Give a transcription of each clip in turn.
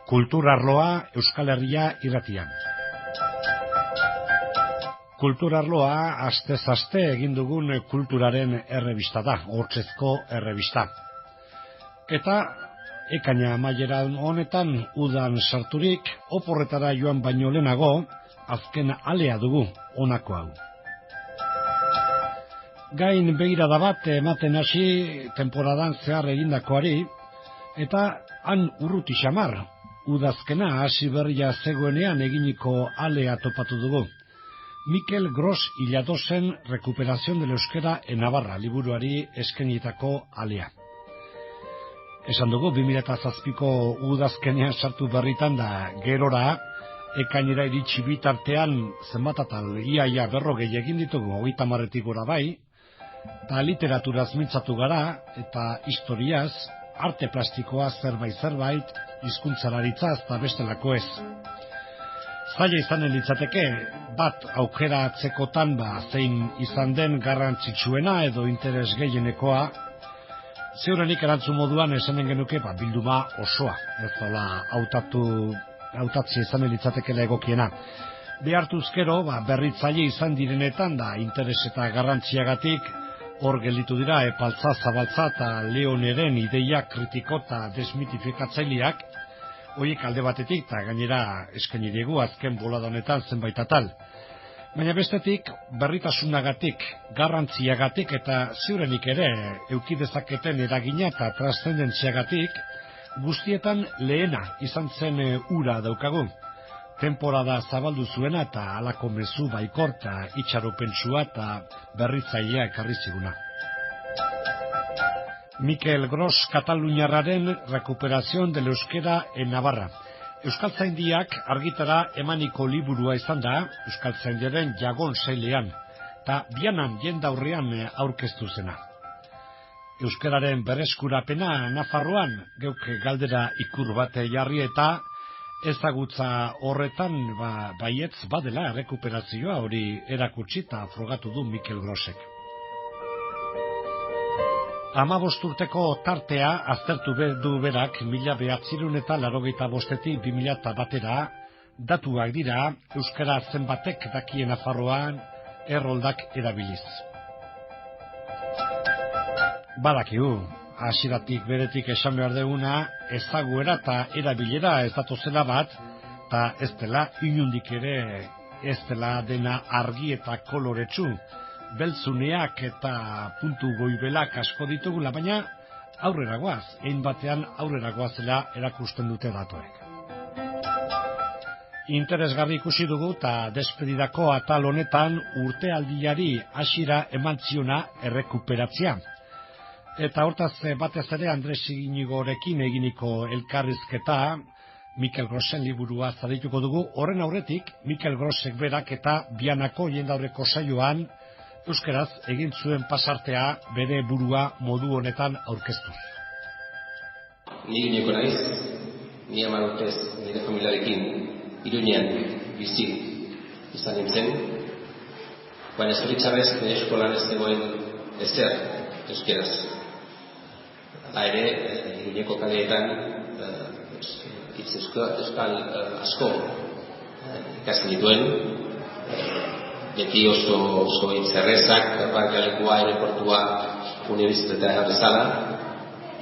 Kulturarloa Euskal Herria irratian. Kulturarloa astez aste egin dugun kulturaren errebista da, hortzezko errebista. Eta ekaina amaieran honetan udan sarturik, oporretara joan baino lehenago, azken alea dugu honako hau. Gain begirada bat ematen hasi temporadan zehar egindakoari, eta han urruti xamar, udazkena hasi berria zegoenean eginiko alea topatu dugu. Mikel Gros Illadosen Recuperación del Euskera en Navarra liburuari eskenitako alea. Esan dugu 2007ko udazkenean sartu berritan da gerora, ekainera iritsi bitartean zenbat atal iaia 40 egin ditugu 30 gora bai, eta literaturaz mintzatu gara, eta historiaz, arte plastikoa zerbait, hizkuntzalaritza eta bestelako ez. Zaila izanen litzateke, bat aukera atzekotan zein izan den garrantzitsuena edo interes gehienekoa, zeurenik erantzun moduan esanen genuke bilduma osoa, ez dola hautatzea izanen litzatekela egokiena. Behartuz gero, berritzaile izan direnetan da interes eta garrantziagatik, hor gelditu dira Epaltza Zabaltza eta Leoneren ideia kritiko eta desmitifikatzaileak, horiek alde batetik eta gainera eskaini diegu azken bolada honetan zenbait atal. Baina bestetik berritasunagatik, garrantziagatik eta ziurenik ere eduki dezaketen eragina eta trascendentziagatik guztietan lehena izan zen ura daukagu. Temporada zabaldu zuena eta halako mezu baikor eta itxaropentsua eta berritzailea ekarri ziguna. Mikel Gros Kataluniarraren Recuperación del Euskera en Navarra. Euskaltzaindiak argitara emaniko liburua izan da, Euskaltzaindiaren jagon sailean, eta bianan jendaurrean aurkeztu zena. Euskararen bereskurapena Nafarroan, geuk galdera ikur bat jarri eta ezagutza horretan baietz badela errekuperazioa hori erakutsi eta frogatu du Mikel Grosek. 15 urteko tartea aztertu du berak 1985-etik 2001 datuak dira euskara zenbatek dakien Nafarroan erroldak erabiliz. Badakigu, hasieratik beretik esan behar deguna, ezaguera eta erabilera ez datozela bat, eta ez dela inundik ere, ez dela dena argi eta koloretsu, beltzuneak eta puntu goibelak asko ditugula, baina aurrera goaz, hein batean aurrera goazela erakusten dute datuek. Interesgarri ikusi dugu eta despedidako atal honetan urtealdiari hasiera eman ziona errekuperatzea. Eta hortaz batez ere Andres Inigorekin eginiko elkarrizketa Mikel Grosen liburua zadituko dugu. Horren aurretik Mikel Grosek berak eta bianako jendaurreko saioan euskeraz egin zuen pasartea bere burua modu honetan aurkeztuz. Ni Iñigo naiz, ni 10 urtez nire familiarekin Iruñean bizi izan nintzen, baina zoritxarrez nire eskolan ez zegoen ezer euskeraz. Ere, Iruñeko kaleetan hitz euskal asko ikasten dituen, beti oso hitz errezak, barkalekua, aeroportua, unibertsitatea bezala,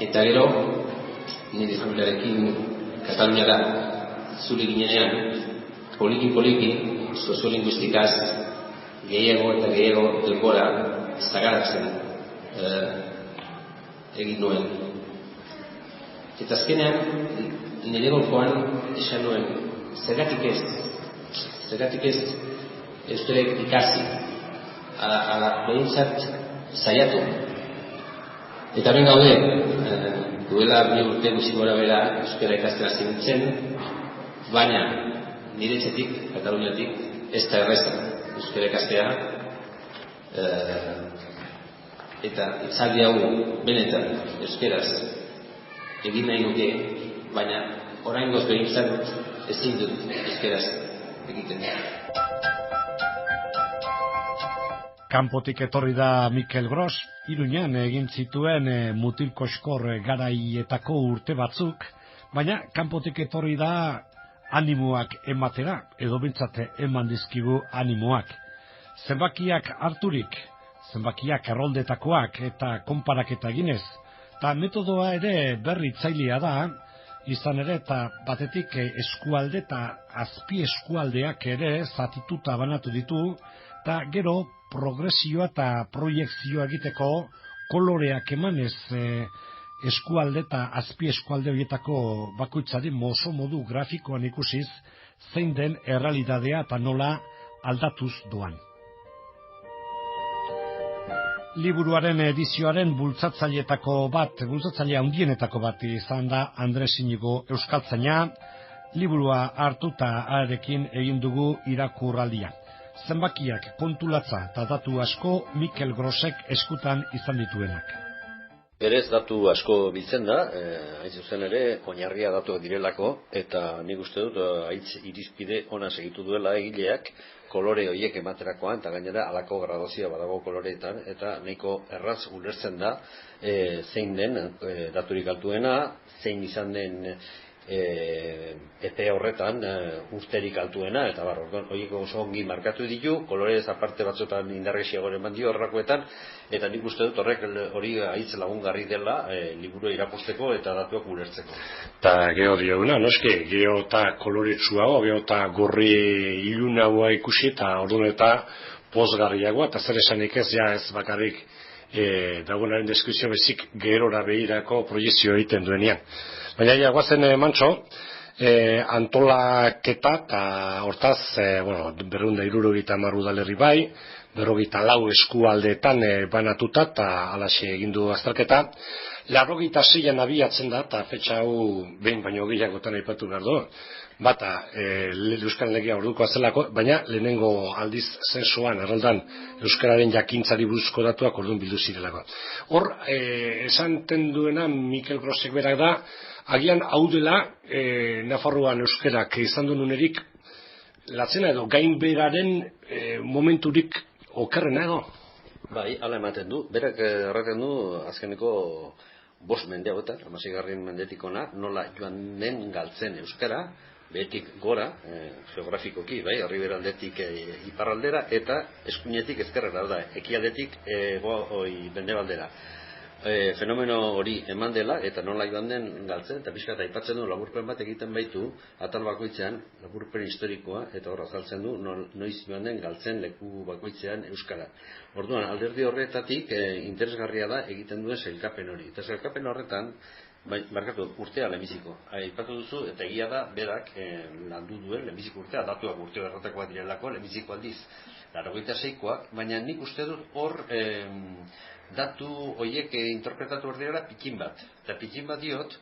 eta gero, nire familiarekin Kataluniara zuri ginenean, poliki, soziolinguistikaz, gehiago denbora zagaratzen egin nuen. Eta azkenean, nire golkoan esan nuen, zergatik ez euskarek ikasi, ala behintzat saiatu. Eta ben gaude, duela 2 urte gutxi gora bera euskara ikasten hasi nintzen, baina nire etxetik, Kataluniatik, ez da erreza euskara ikastea, eta itzaldi hau benetan euskeraz egin nahi nuke, baina oraingoz behintzat ezin dut euskeraz egiten. Kanpotik etorri da Mikel Gros, Iruñan egin zituen mutil koskor garaietako urte batzuk, baina kanpotik etorri da animoak ematera, edo bintzate eman dizkigu animoak. Zenbakiak harturik, zenbakiak erroldetakoak eta konparaketa eginez, eta metodoa ere berritzailea da, izan ere eta batetik eskualde eta azpi eskualdeak ere zatituta banatu ditu, eta gero progresioa eta proiekzioa egiteko koloreak emanez eskualde eta azpi eskualde horietako bakoitzari oso modu grafikoan ikusiz zein den errealitatea eta nola aldatuz doan. Liburuaren edizioaren bultzatzaile handienetako bat izan da Andres Inigo euskaltzaina, liburua hartuta harekin egin dugu irakurraldia. Zenbakiak, kontulatza eta datu asko Mikel Grosek eskutan izan dituenak. Berez datu asko biltzen da, hain zuzen ere, oinarria datuak direlako, eta nik uste dut haitz irizpide ona segitu duela egileak, kolore horiek ematerakoan, eta gainera halako gradazioa badago koloreetan, eta nahiko erraz ulertzen da zein den daturik altuena, zein izan den epe horretan urterik altuena, eta horiek oso ongi markatu ditu, kolorez aparte batzuetan indargexiago eman dio horrakoetan, eta nik uste dut hori haitz lagungarri dela liburu irakurtzeko eta datuak ulertzeko. Eta geho dioguna, noski, geho eta koloretsuago, geho eta gorri ilunagoa ikusi, eta orduan eta pozgarriagoa, eta zer esanik ez, ja ez bakarrik dagoenaren deskripzio bezik gerora behirako proiezio egiten duenean. Baina guazen mantxo, antolaketa eta hortaz, 270 udalerri bai, 44 eskualdeetan banatuta eta alaxe egin du azterketa. 86an abiatzen da, eta fetxa hau behin baino gehiagotan aipatu behar du. Bata, Euskal Legea ordukoa zelako, baina lehenengo aldiz zensoan, erraldan, Euskararen jakintzari buruzko datuak orduan bildu zirelako. Hor, esanten duena Mikel Grosek berak da, agian hau dela, Nafarroan euskarak izan duen unerik, latzena edo gainberaren momenturik okerrena edo? Bai, hala ematen du. Berak erraten du, azkeneko 5 mende hauetan, 16. mendetik ona, nola joan den galtzen euskara, behetik gora, geografikoki, bai, herriberaldetik iparraldera, eta eskuinetik ezkerrera, da, ekialdetik mendebaldera. Fenomeno hori eman dela, eta nola joan den galtzen, eta pixka eta aipatzen du, laburpen bat egiten baitu, atal bakoitzean, laburpen historikoa, eta hor azaltzen du, noiz joan den galtzen leku bakoitzean euskara. Orduan, alderdi horretatik interesgarria da egiten duen sailkapen hori. Eta sailkapen horretan, markatu urtea lehenbiziko. Aipatu duzu, eta egia da, berak landu duen lehenbiziko urtea, datuak urteo erratekoak direlako, lehenbiziko aldiz, 86koak, baina nik uste dut hor datu horiek interpretatu erdiera pikin bat. Eta pikin bat diot,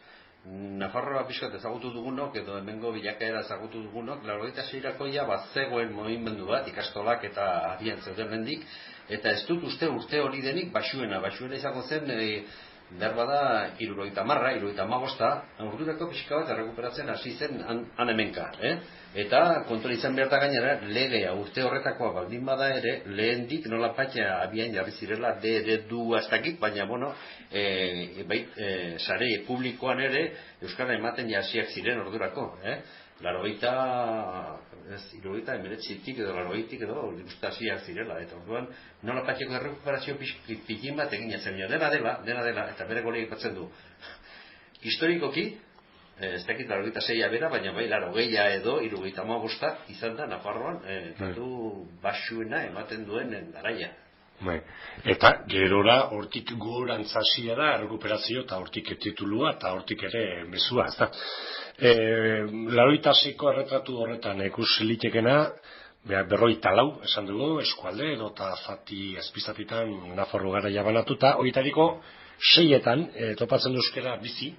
Nafarroa pixkat ezagutu dugunok, edo hemengo bilakaera ezagutu dugunok, 86ko ja bazegoen movimendu bat, ikastolak eta abian zeuden mendik, eta ez dut uste urte hori denik basuena izango zen, berbada 75, ordurako pixka bat errekuperatzen hasi zen han hemenka. Eta kontuan izan behar da gainera, legea urte horretakoa baldin bada ere, lehendik nola patxa abian jarri zirela du hastakik, baina sare publikoan ere euskara ematen jasiak ziren ordurako. 89tik edo 80tik edo hasiak zirela, eta orduan nola patxeko errekuperazio pikin bat egin zen, dena dela, eta bere gole ipatzen du. Historikoki, ez dakit 86a bera, baina bai 80a edo 75 izan da Nafarroan datu basuena ematen duen garaia. Eta gerora hortik gorantzasia da errekuperazio eta hortik titulua eta hortik ere mezua, ez da. 86ko erretratu horretan ikus litekena, 54 esan dugu, eskualde edo eta zati azpizatitan Nafarro garaia banatuta, horietariko 6etan topatzen du euskara bizi,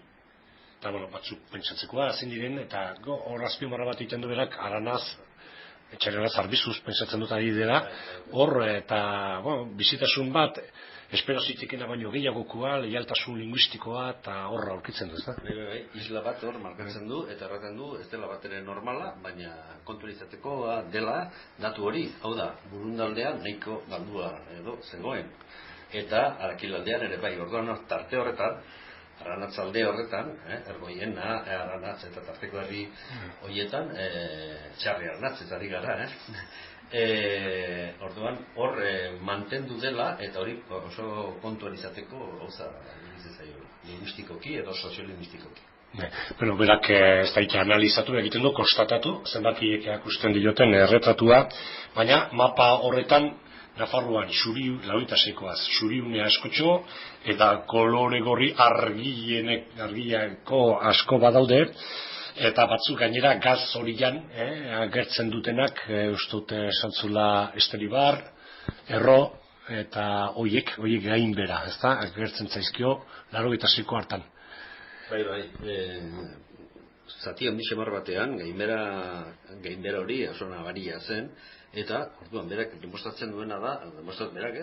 eta batzuk pentsatzekoa ezin diren, eta hor azpimarra bat egiten du berak, Aranaz, etxarenaz arbizuz pentsatzen dut ari dela, hor eta bizitasun bat, espero zitekena baino gehiagokoa, leialtasun linguistikoa, eta horra aurkitzen du, ez da? Isla bat hor markatzen du, eta erraten du, ez dela batere normala, baina kontualizateko dela datu hori, hau da, burundaldean nahiko galdua edo zegoen. Eta arakilaldean ere bai, orduan tarte horretan, Arranatzalde horretan, Ergoiena, Arranatz eta tarteko herri horietan, Txarri Arnatz eta ari gara, orduan hor mantendu dela eta hori oso kontuan izateko gauza linguistikoki edo soziolinguistikoki. Bueno, berak ez daite analizatu egiten du, konstatatu, zenbakiek erakusten dioten erretratua, baina mapa horretan Nafarroan lauitaseikoaz zuriune askotxo eta kolore gorri argiako asko badaude, eta batzuk gainera gaz horian agertzen dutenak, ustute santzula Esteribar, Erro, eta hoiek gainbera, ezta, agertzen zaizkio 86ko hartan. Bai, zati handi xamar batean, gainbera hori oso nabaria zen, eta, orduan, berak demostratzen duena da, berak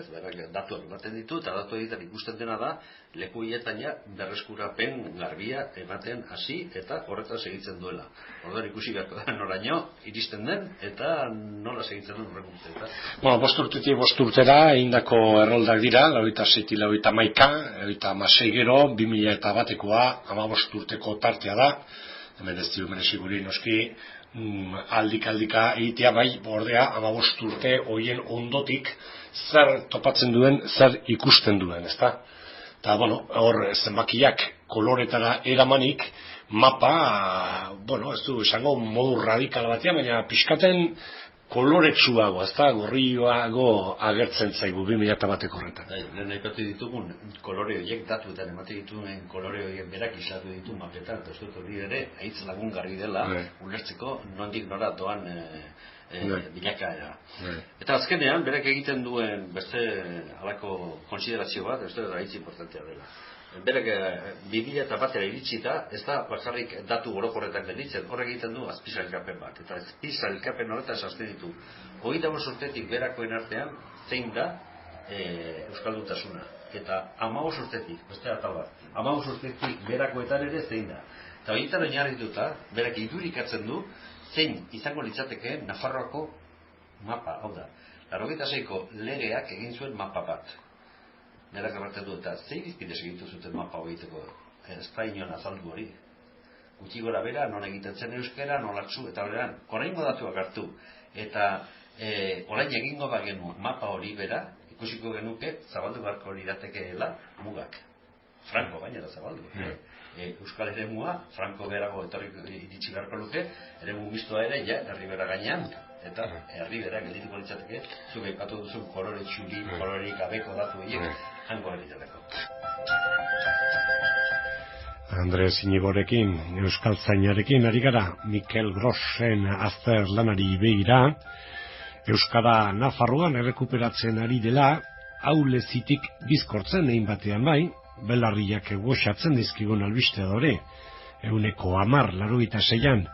datuak ematen ditu, eta datu egiten ikusten dena da, leku hietan ja berreskurapen garbia ematen hasi, eta horretan segitzen duela. Orduan ikusi beharko da, noraino, iristen den, eta nola segitzen duen horren urte. Bueno, 5 urtetik 5 urtera, egindako erroldak dira, 26, 26 gero, 2001koa, 15 urteko tartea da, hemen ez dio meneziguri noski, aldika egitea bai, bordea, 15 urte hoien ondotik zer topatzen duen, zer ikusten duen, ezta? Eta, bueno, hor zenbakiak koloretara eramanik, mapa, bueno, ez du esango modu radikal batean, baina pixkaten koloretsuago, ezta, gorrioago agertzen zaigu 2001ko horretan. Lehen aipatu ditugun kolore horiek datuetan ematen dituen kolore horiek berak izatu ditu mapetan, eta ez dut hori ere haitz lagungarri dela ulertzeko nondik nora doan bilakaera. Eta azkenean berak egiten duen beste halako konsiderazio bat, ez dut haitz importantea dela. Berak 2001 iritsita, ez da bakarrik datu orokorretan gelditzen, horrek egiten du azpisailkapen bat. Eta azpisailkapen horretan esasten ditu. 25 urtetik berakoen artean, zein da euskalduntasuna. Eta 15 urtetik, beste atal bat, 15 urtetik berakoetan ere zein da. Eta horietan oinarrituta, berak idurikatzen du, zein izango litzateke Nafarroako mapa, hau da. 86ko legeak egin zuen mapa bat. Berak erraten du, eta zein izpide segitu zuten mapa horieteko Espainian azaldu hori. Gutxi gora bera, non egiten zen euskera, nolatzu, eta horrean, oraingo datuak hartu. Eta orain egingo bagenu mapa hori bera, ikusiko genuke, zabaldu beharko liratekeela mugak. Franco baina da zabaldu. Euskal eremua, Franco berago iritsi beharko luke, eremu mistoa ere, herri bera gainean. Eta herri bera geldituko litzateke, zuk aipatu duzun kolore txuri, kolorerik gabeko datu horiek, hango egiteko. Andres Inigorekin, euskaltzainarekin ari gara, Mikel Grossen azter lanari begira, Euskara Nafarroan errekuperatzen ari dela, aulezitik bizkortzen egin batean bai, belarriak goxatzen dizkigun albiste dore, 10,86an,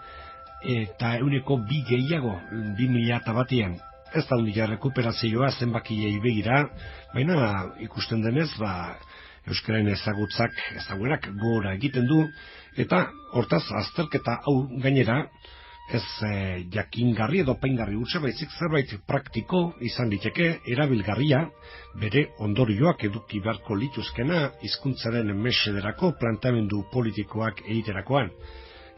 eta 2 gehiago 2001an. Ez da hundia rekuperazioa zenbakiei begira, baina ikusten denez, euskaren ezaguerak gora egiten du, eta hortaz azterketa hau gainera, ez jakingarri edo paingarri gutxe, baizik zerbait praktiko izan liteke, erabilgarria, bere ondorioak eduki beharko lituzkena hizkuntzaren mesederako plantamendu politikoak egiterakoan.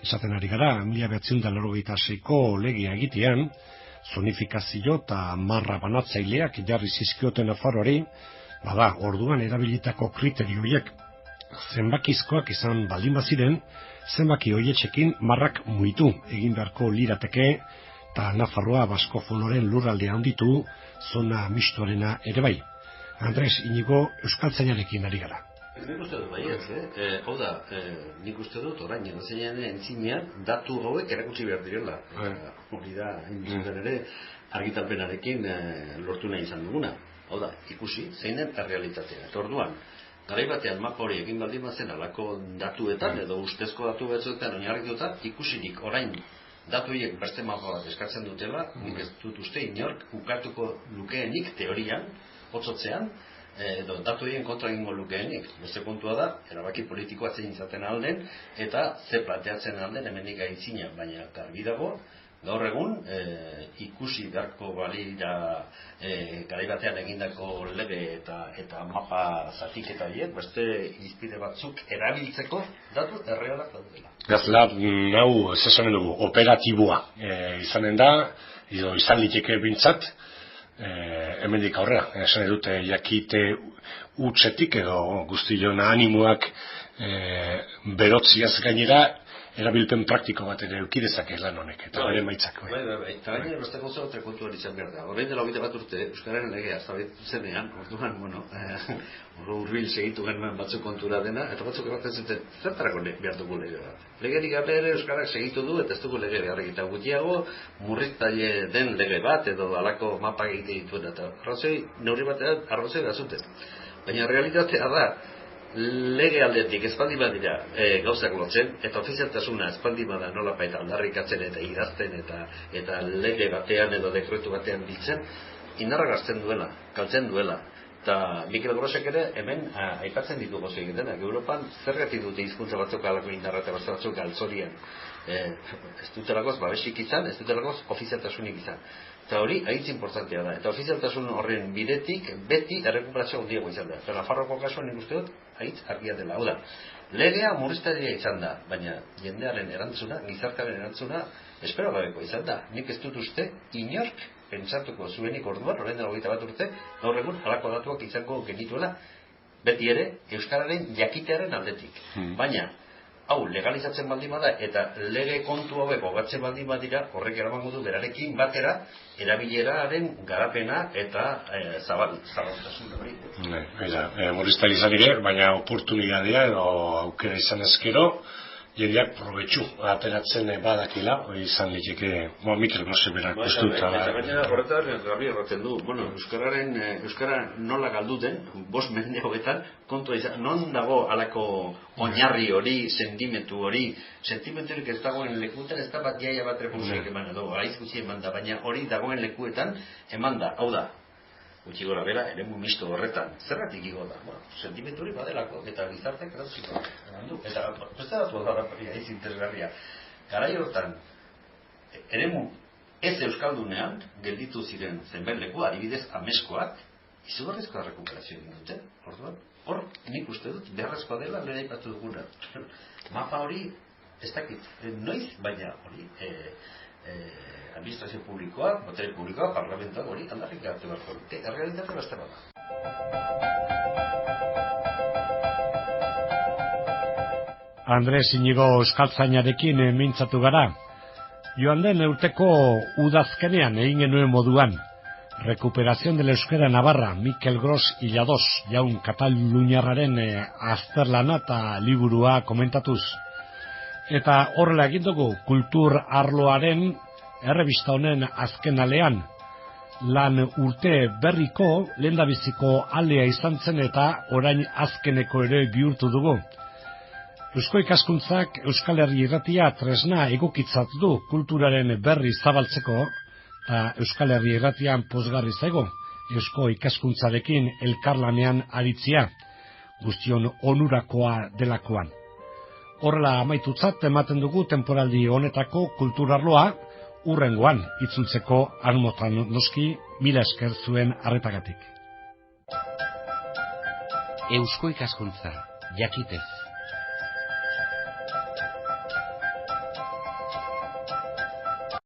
Esaten ari gara, 1986ko legea egitean, zonifikazio eta marra banatzaileak jarri zizkioten Nafarroari, orduan erabilitako kriterioiek zenbakizkoak izan baldin baziren, zenbaki hoietxekin marrak muitu egin beharko lirateke, eta Nafarroa Basko-Foloren lurraldea handitu, zona mistoarena ere bai. Andres Inigo euskaltzainarekin ari gara. Nik uste dut baietz, hau da, nik uste dut orain entzinean datu hauek erakutsi behar direla. Hori da, hain ere, argitalpenarekin lortu nahi izan duguna. Hau da, ikusi, zein den errealitatea. Eta orduan, garai batean mapa hori egin baldin bazen alako datuetan, edo ustezko datu batzuetan oinarrituta, ikusirik orain datu horiek beste mapa bat eskatzen dutela, nik ez dut uste inork ukatuko lukeenik teorian, hotzotzean, edo datu horien kontra egingo lukeenik. Beste kontua da, erabaki politikoa zein izaten alden, eta ze planteatzen alden hemenik aitzina, baina garbi dago, Gaur egun, ikusi beharko balira garai batean egindako lege eta mapa zatiketa horiek, beste irizpide batzuk erabiltzeko datu errealak daudela. Gazela, hau, ez esanen dugu, operatiboa izanen da, edo izan liteke bintzat, hemendik aurrera, esan dute jakite utzetik edo guztion animoak berotziaz gainera, erabilpen praktiko bat ere eukidezake lan honek, eta bere maitzak. Eta gainera beste gauza bat kontuan izan behar da. Horrein dela 21 urte, Euskararen legea zabetu zenean, orduan, hurbil segitu genuen batzuk kontura dena, eta batzuk erraten zuten, zertarako behar dugu lege bat. Legerik gabe ere Euskarak segitu du, eta ez dugu lege behar egita gutiago, murriztaile den lege bat, edo alako mapak egite dituen, eta neurri batean arrazoi da zuten. Baina realitatea da, lege aldetik espaldi badira gauzak lotzen, eta ofizialtasuna espaldi bada nolapait aldarrikatzen eta idazten eta lege batean edo dekretu batean biltzen, indarra gazten duela, galtzen duela. Eta Mikel Grosek ere hemen aipatzen ditu gauza egitenak. Europan zergatik dute hizkuntza batzuk alako indarra eta beste batzuk galtzorian. Ez dutelakoz babesik izan, ez dutelakoz ofizialtasunik izan. Eta hori, haitz importantea da. Eta ofizialtasun horren bidetik beti errekuperazio handiago izan da. Eta Nafarroako kasuan nik uste dut, haitz argia dela. Hau da, legea murriztailea izan da, baina jendearen erantzuna, gizartearen erantzuna, espero gabeko izan da. Nik ez dut uste, inork pentsatuko zuenik orduan, orain dela 21 urte, gaur egun halako datuak izango genituela, beti ere, euskararen jakitearen aldetik. Baina, hau legalizatzen baldin bada eta lege kontu hauek hogatzen baldin badira, horrek eramango du berarekin batera erabileraren garapena eta zabaltasun hori. Murriztaile izan ere, baina oportunitatea edo aukera izan ezkero, jendeak probetxu ateratzen badakila, hori izan liteke, Mikel Grosek berak ustut. Eta gainera horretar, garbi erraten du, Euskara nola galdu den, 5 mende hogetan, kontua izan, non dago halako oinarri hori, sentimenturik ez dagoen lekuetan, ez da bat jaia bat repulsorik eman edo, aiz gutxi eman da, baina hori dagoen lekuetan eman da, hau da, gutxi gora bera, eremu misto horretan, zerratik igo da, sentimenturi badelako, eta gizartek erauziko. Eta beste datu da aiz interesgarria. Garai horretan, eremu ez euskaldunean gelditu ziren zenbait leku, adibidez Ameskoak, izugarrizko rekuperazio egin dute, orduan. Hor, nik uste dut, beharrezkoa dela lehen aipatu duguna. Mapa hori, ez dakit, noiz, baina hori, administrazio publikoa, botere publikoa, parlamentoa, hori aldarrik hartu beharko dute. Errealitate beste bada. Andres Inigo euskaltzainarekin mintzatu gara. Joan den urteko udazkenean egin genuen moduan. Recuperación de la Euskera Navarra, Mikel Gros Ilados, jaun Kataluniarraren azterlana eta liburua komentatuz. Eta horrela egin dugu kultur arloaren errebista honen azken alean. Lan urte berriko lehendabiziko alea izan zen eta orain azkeneko ere bihurtu dugu. Eusko ikaskuntzak Euskal Herri Irratia tresna egokitzat du kulturaren berri zabaltzeko, eta Euskal Herri Irratian pozgarri zaigo, Eusko ikaskuntzarekin elkarlanean aritzia, guztion onurakoa delakoan. Horrela amaitutzat ematen dugu temporaldi honetako kulturarloa, urrengoan itzultzeko asmotan noski, mila esker zuen arretagatik. Eusko ikaskuntza, jakitez.